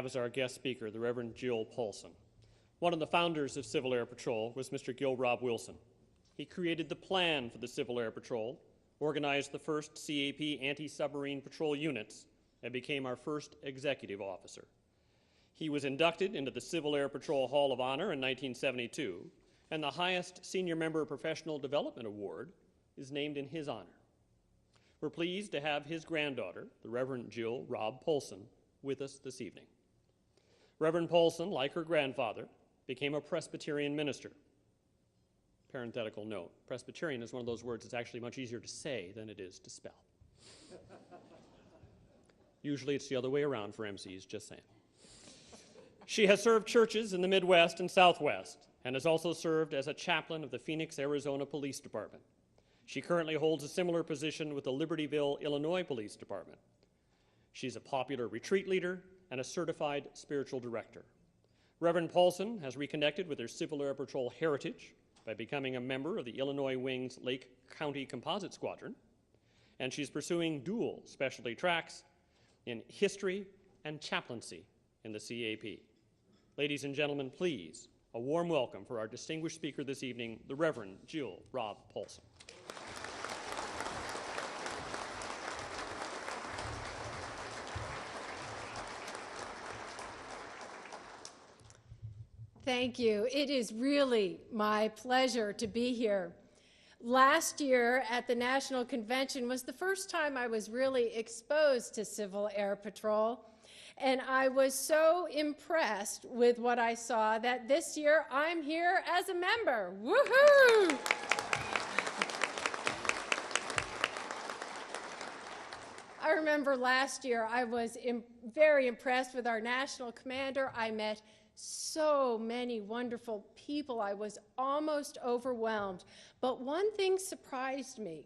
have as our guest speaker the Reverend Gill Paulson. One of the founders of Civil Air Patrol was Mr. Gill Robb Wilson. He created the plan for the Civil Air Patrol, organized the first CAP anti-submarine patrol units, and became our first executive officer. He was inducted into the Civil Air Patrol Hall of Honor in 1972, and the highest Senior Member Professional Development Award is named in his honor. We're pleased to have his granddaughter, the Reverend Gill Robb Paulson, with us this evening. Reverend Paulson, like her grandfather, became a Presbyterian minister. Parenthetical note, Presbyterian is one of those words that's actually much easier to say than it is to spell. Usually it's the other way around for MCs, just saying. She has served churches in the Midwest and Southwest and has also served as a chaplain of the Phoenix, Arizona Police Department. She currently holds a similar position with the Libertyville, Illinois Police Department. She's a popular retreat leader and a certified spiritual director. Reverend Paulson has reconnected with her Civil Air Patrol heritage by becoming a member of the Illinois Wing's Lake County Composite Squadron, and she's pursuing dual specialty tracks in history and chaplaincy in the CAP. Ladies and gentlemen, please, a warm welcome for our distinguished speaker this evening, the Reverend Gill Robb Paulson. Thank you. It is really my pleasure to be here. Last year at the National Convention was the first time I was really exposed to Civil Air Patrol, and I was so impressed with what I saw that this year I'm here as a member. Woohoo! I remember last year I was very impressed with our national commander. I met so many wonderful people. I was almost overwhelmed. But one thing surprised me.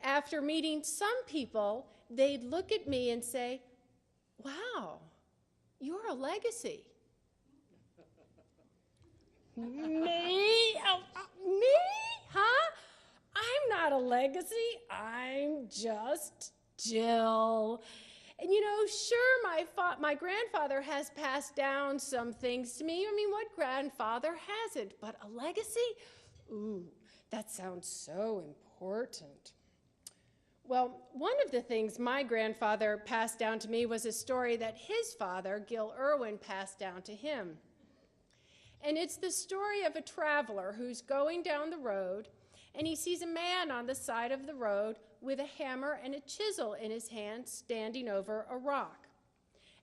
After meeting some people, they'd look at me and say, "Wow, you're a legacy." Me? Oh, me? Huh? I'm not a legacy. I'm just Jill. And you know, sure, my grandfather has passed down some things to me. I mean, what grandfather hasn't? But a legacy? Ooh, that sounds so important. Well, one of the things my grandfather passed down to me was a story that his father, Gil Irwin, passed down to him. And it's the story of a traveler who's going down the road, and he sees a man on the side of the road with a hammer and a chisel in his hand standing over a rock.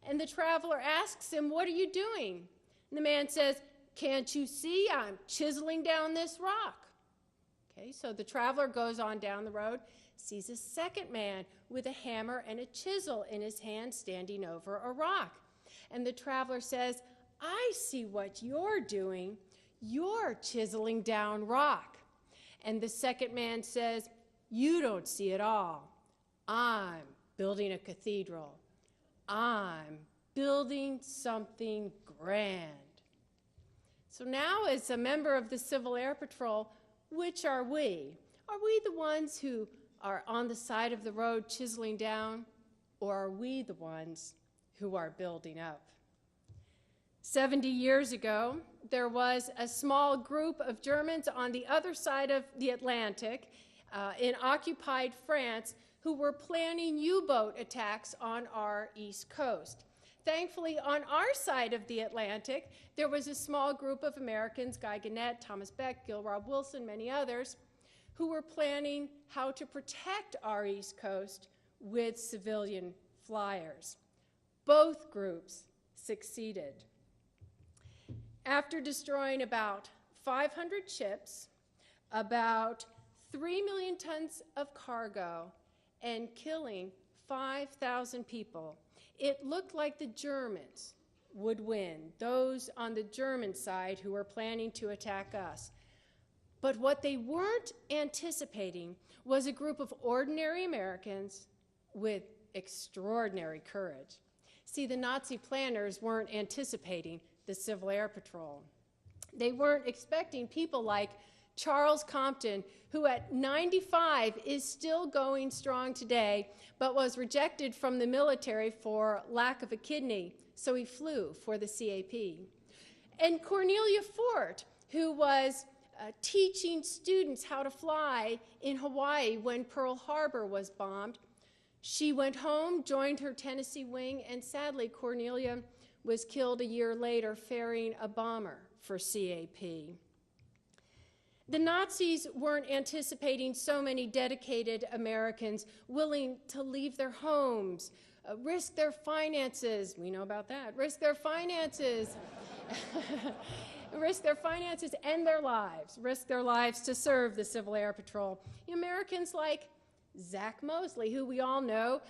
And the traveler asks him, "What are you doing?" And the man says, "Can't you see I'm chiseling down this rock?" Okay, so the traveler goes on down the road, sees a second man with a hammer and a chisel in his hand standing over a rock. And the traveler says, "I see what you're doing. You're chiseling down rock." And the second man says, "You don't see it all. I'm building a cathedral. I'm building something grand." So now, as a member of the Civil Air Patrol, which are we? Are we the ones who are on the side of the road chiseling down, or are we the ones who are building up? 70 years ago, there was a small group of Germans on the other side of the Atlantic in occupied France who were planning U-boat attacks on our East Coast. Thankfully, on our side of the Atlantic, there was a small group of Americans, Guy Gannett, Thomas Beck, Gill Robb Wilson, many others, who were planning how to protect our East Coast with civilian flyers. Both groups succeeded. After destroying about 500 ships, about 3 million tons of cargo, and killing 5,000 people, it looked like the Germans would win, those on the German side who were planning to attack us. But what they weren't anticipating was a group of ordinary Americans with extraordinary courage. See, the Nazi planners weren't anticipating the Civil Air Patrol. They weren't expecting people like Charles Compton, who at 95 is still going strong today, but was rejected from the military for lack of a kidney, so he flew for the CAP. And Cornelia Fort, who was teaching students how to fly in Hawaii when Pearl Harbor was bombed. She went home, joined her Tennessee wing, and sadly, Cornelia was killed a year later ferrying a bomber for CAP. The Nazis weren't anticipating so many dedicated Americans willing to leave their homes, risk their finances, we know about that, risk their finances, risk their finances and their lives, risk their lives to serve the Civil Air Patrol. Americans like Zach Mosley, who we all know,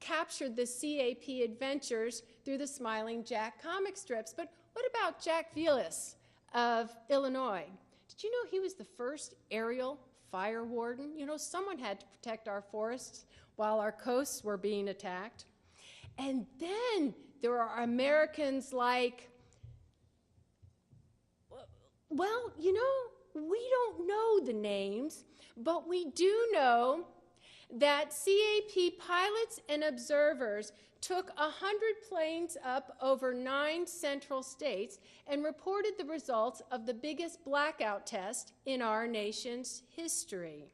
captured the CAP adventures through the Smiling Jack comic strips. But what about Jack Velas of Illinois? Did you know he was the first aerial fire warden? You know, someone had to protect our forests while our coasts were being attacked. And then there are Americans like, well, you know, we don't know the names, but we do know that CAP pilots and observers took 100 planes up over 9 central states and reported the results of the biggest blackout test in our nation's history.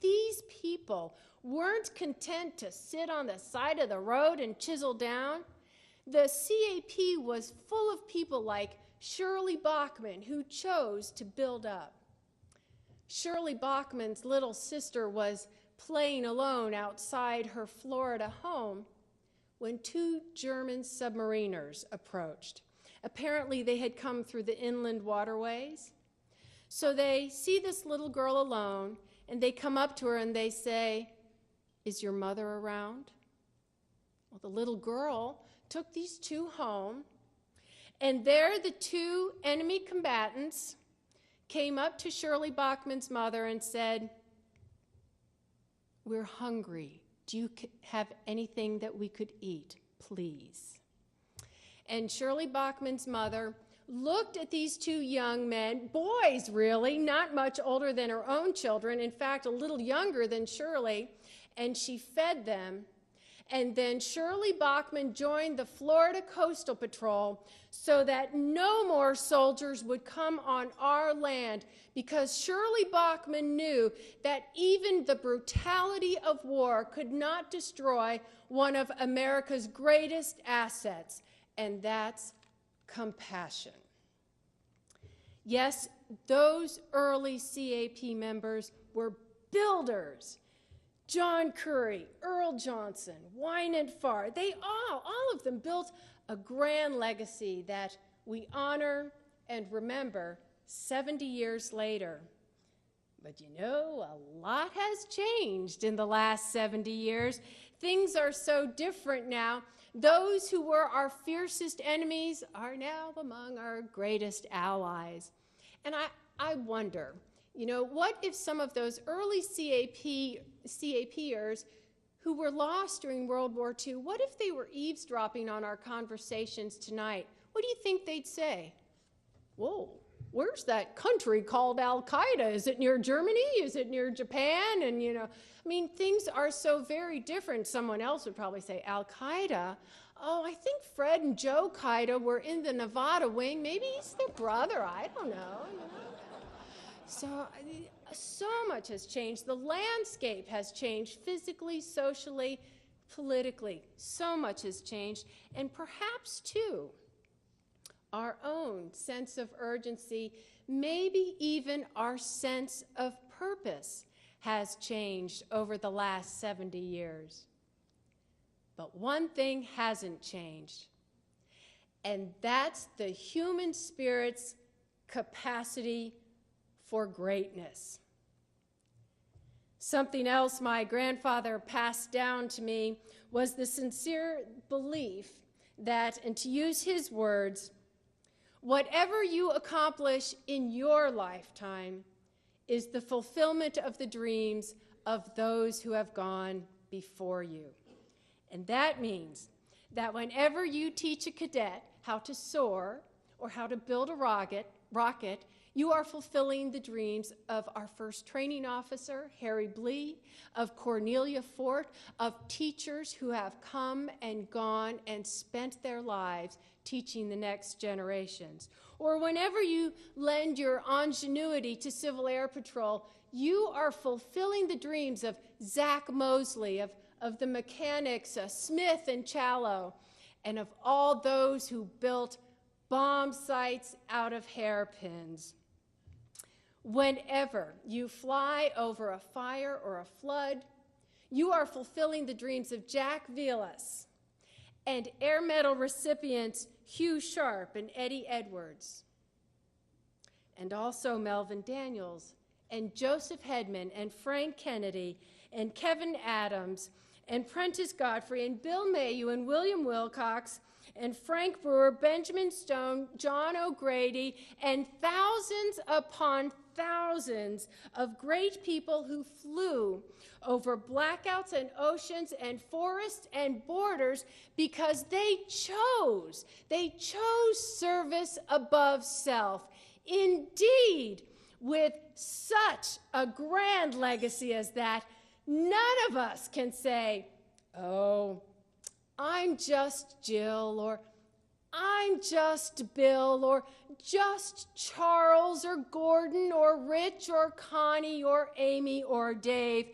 These people weren't content to sit on the side of the road and chisel down. The CAP was full of people like Shirley Bachman, who chose to build up. Shirley Bachman's little sister was playing alone outside her Florida home when 2 German submariners approached. Apparently, they had come through the inland waterways. So they see this little girl alone, and they come up to her and they say, "Is your mother around?" Well, the little girl took these 2 home, and there the 2 enemy combatants came up to Shirley Bachman's mother and said, "We're hungry. Do you have anything that we could eat, please?" And Shirley Bachman's mother looked at these 2 young men, boys really, not much older than her own children, in fact, a little younger than Shirley, and she fed them. And then Shirley Bachman joined the Florida Coastal Patrol so that no more soldiers would come on our land, because Shirley Bachman knew that even the brutality of war could not destroy one of America's greatest assets, and that's compassion. Yes, those early CAP members were builders. John Curry, Earl Johnson, Wynant Farr, they all of them built a grand legacy that we honor and remember 70 years later. But you know, a lot has changed in the last 70 years. Things are so different now. Those who were our fiercest enemies are now among our greatest allies. And I wonder, you know, what if some of those early CAPers who were lost during World War II, what if they were eavesdropping on our conversations tonight? What do you think they'd say? Whoa, where's that country called Al-Qaeda? Is it near Germany? Is it near Japan? And, you know, I mean, things are so very different. Someone else would probably say, Al-Qaeda? Oh, I think Fred and Joe Qaeda were in the Nevada wing. Maybe he's their brother. I don't know. So much has changed. The landscape has changed physically, socially, politically. So much has changed. And perhaps, too, our own sense of urgency, maybe even our sense of purpose has changed over the last 70 years. But one thing hasn't changed, and that's the human spirit's capacity for greatness. Something else my grandfather passed down to me was the sincere belief that, and to use his words, whatever you accomplish in your lifetime is the fulfillment of the dreams of those who have gone before you. And that means that whenever you teach a cadet how to soar or how to build a rocket, You are fulfilling the dreams of our first training officer, Harry Blee, of Cornelia Fort, of teachers who have come and gone and spent their lives teaching the next generations. Or whenever you lend your ingenuity to Civil Air Patrol, you are fulfilling the dreams of Zach Mosley, of the mechanics Smith and Challow, and of all those who built bomb sites out of hairpins. Whenever you fly over a fire or a flood, you are fulfilling the dreams of Jack Vilas and Air Medal recipients Hugh Sharp and Eddie Edwards, and also Melvin Daniels and Joseph Hedman and Frank Kennedy and Kevin Adams and Prentice Godfrey and Bill Mayu and William Wilcox and Frank Brewer, Benjamin Stone, John O'Grady, and thousands upon thousands of great people who flew over blackouts and oceans and forests and borders because they chose service above self. Indeed, with such a grand legacy as that, none of us can say, oh, I'm just Jill, or I'm just Bill, or just Charles, or Gordon, or Rich, or Connie, or Amy, or Dave,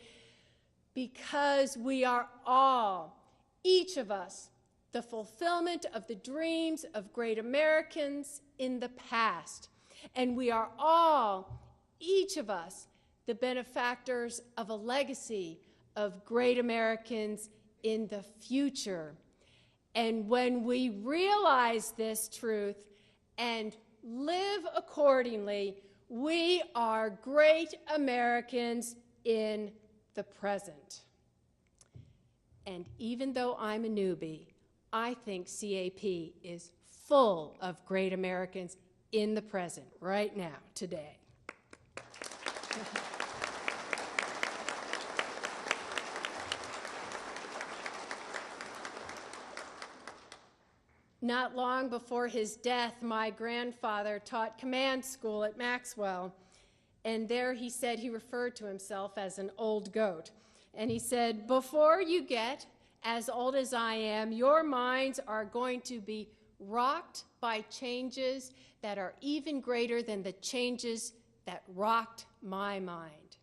because we are all, each of us, the fulfillment of the dreams of great Americans in the past. And we are all, each of us, the benefactors of a legacy of great Americans in the future. And when we realize this truth and live accordingly, we are great Americans in the present. And even though I'm a newbie, I think CAP is full of great Americans in the present, right now, today. Not long before his death, my grandfather taught command school at Maxwell, and there he said he referred to himself as an old goat. And he said, before you get as old as I am, your minds are going to be rocked by changes that are even greater than the changes that rocked my mind.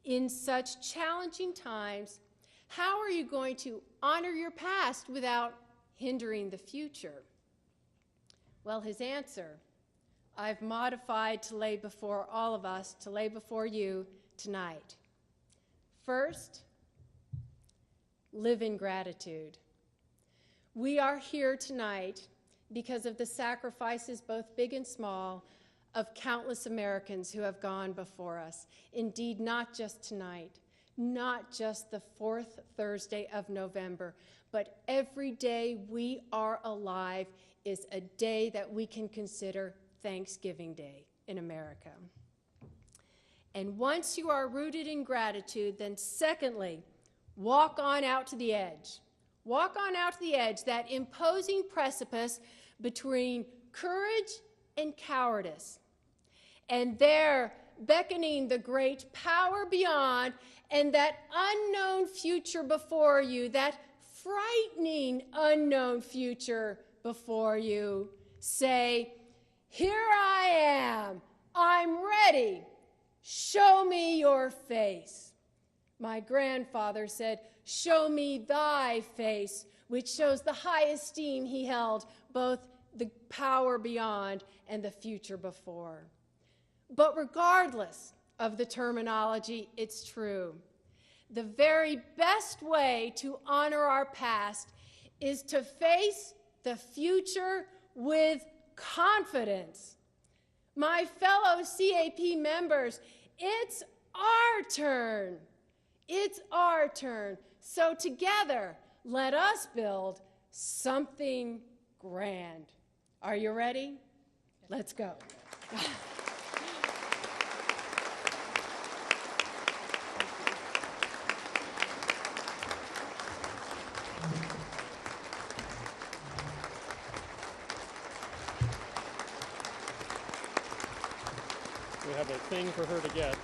In such challenging times, how are you going to honor your past without hindering the future? Well, his answer, I've modified to lay before all of us, to lay before you tonight. First, live in gratitude. We are here tonight because of the sacrifices, both big and small, of countless Americans who have gone before us. Indeed, not just tonight, not just the fourth Thursday of November, but every day we are alive is a day that we can consider Thanksgiving Day in America. And once you are rooted in gratitude, then secondly, walk on out to the edge. Walk on out to the edge, that imposing precipice between courage and cowardice. And there, beckoning the great power beyond and that unknown future before you, that frightening unknown future before you, say, here I am, I'm ready, show me your face. My grandfather said, show me thy face, which shows the high esteem he held, both the power beyond and the future before. But regardless of the terminology, it's true. The very best way to honor our past is to face the future with confidence. My fellow CAP members, it's our turn. It's our turn. So together, let us build something grand. Are you ready? Let's go. thing for her to get.